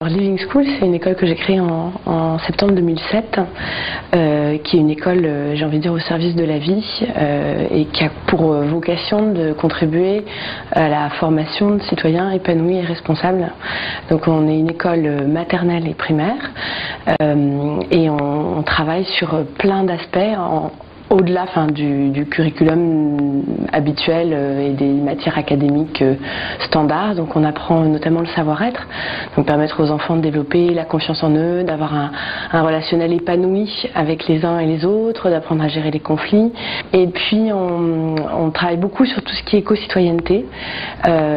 Living School, c'est une école que j'ai créée en septembre 2007, qui est une école, j'ai envie de dire, au service de la vie et qui a pour vocation de contribuer à la formation de citoyens épanouis et responsables. Donc on est une école maternelle et primaire et on travaille sur plein d'aspects au-delà du curriculum habituel et des matières académiques standards. Donc on apprend notamment le savoir-être, donc permettre aux enfants de développer la confiance en eux, d'avoir un relationnel épanoui avec les uns et les autres, d'apprendre à gérer les conflits. Et puis on travaille beaucoup sur tout ce qui est éco-citoyenneté,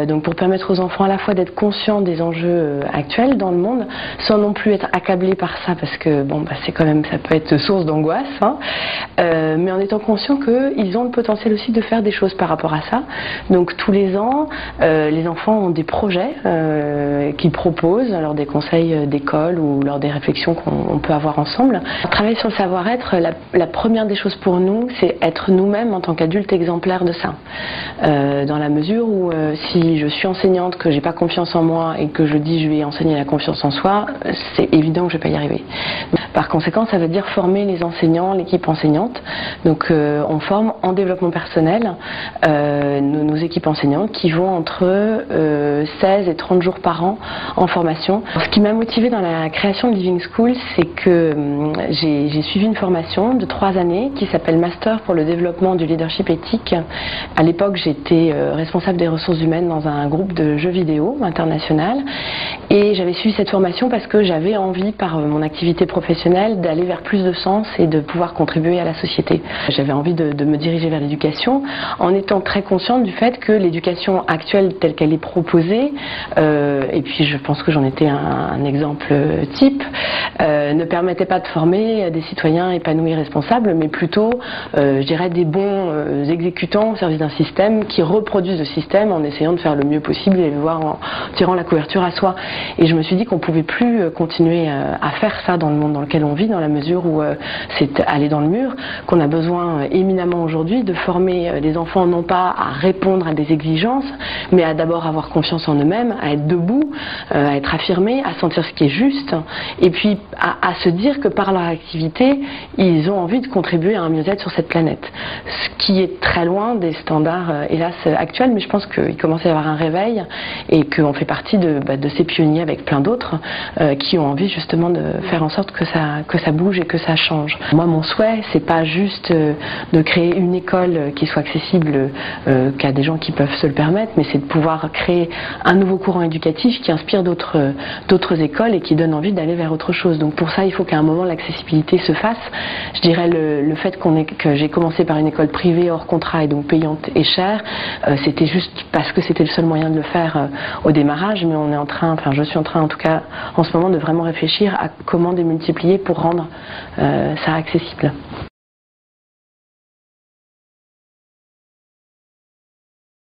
donc pour permettre aux enfants à la fois d'être conscients des enjeux actuels dans le monde, sans non plus être accablés par ça, parce que c'est quand même, ça peut être source d'angoisse, mais en étant conscient qu'ils ont le potentiel aussi de faire des choses par rapport à ça. Donc tous les ans, les enfants ont des projets qu'ils proposent lors des conseils d'école ou lors des réflexions qu'on peut avoir ensemble. Travailler sur le savoir-être, la première des choses pour nous, c'est être nous-mêmes en tant qu'adultes exemplaires de ça. Dans la mesure où si je suis enseignante, que j'ai pas confiance en moi et que je dis je vais enseigner la confiance en soi, c'est évident que je vais pas y arriver. Par conséquent, ça veut dire former les enseignants, l'équipe enseignante. Donc on forme en développement personnel nos équipes enseignantes qui vont entre 16 et 30 jours par an en formation. Ce qui m'a motivée dans la création de Living School, c'est que j'ai suivi une formation de 3 années qui s'appelle Master pour le développement du leadership éthique. À l'époque, j'étais responsable des ressources humaines dans un groupe de jeux vidéo international et j'avais suivi cette formation parce que j'avais envie, par mon activité professionnelle, d'aller vers plus de sens et de pouvoir contribuer à la société. J'avais envie de me diriger vers l'éducation en étant très consciente du fait que l'éducation actuelle telle qu'elle est proposée, et puis je pense que j'en étais un exemple type, ne permettait pas de former des citoyens épanouis et responsables, mais plutôt, je dirais, des bons exécutants au service d'un système qui reproduisent le système en essayant de faire le mieux possible et voire en tirant la couverture à soi. Et je me suis dit qu'on ne pouvait plus continuer à faire ça dans le monde dans lequel on vit, dans la mesure où c'est aller dans le mur, qu'on a besoin éminemment aujourd'hui de former les enfants non pas à répondre à des exigences, mais à d'abord avoir confiance en eux-mêmes, à être debout, à être affirmés, à sentir ce qui est juste, et puis à se dire que par leur activité, ils ont envie de contribuer à un mieux-être sur cette planète. Ce qui est très loin des standards, hélas, actuels, mais je pense qu'il commence à y avoir un réveil et qu'on fait partie de ces pionniers avec plein d'autres qui ont envie justement de faire en sorte que ça bouge et que ça change. Moi, mon souhait, c'est pas juste de créer une école qui soit accessible qu'à des gens qui peuvent se le permettre, mais c'est de pouvoir créer un nouveau courant éducatif qui inspire d'autres écoles et qui donne envie d'aller vers autre chose. Donc pour ça, il faut qu'à un moment l'accessibilité se fasse. Je dirais le fait que j'ai commencé par une école privée hors contrat et donc payante et chère, c'était juste parce que c'était le seul moyen de le faire au démarrage, mais je suis en train en tout cas en ce moment de vraiment réfléchir à comment démultiplier pour rendre ça accessible.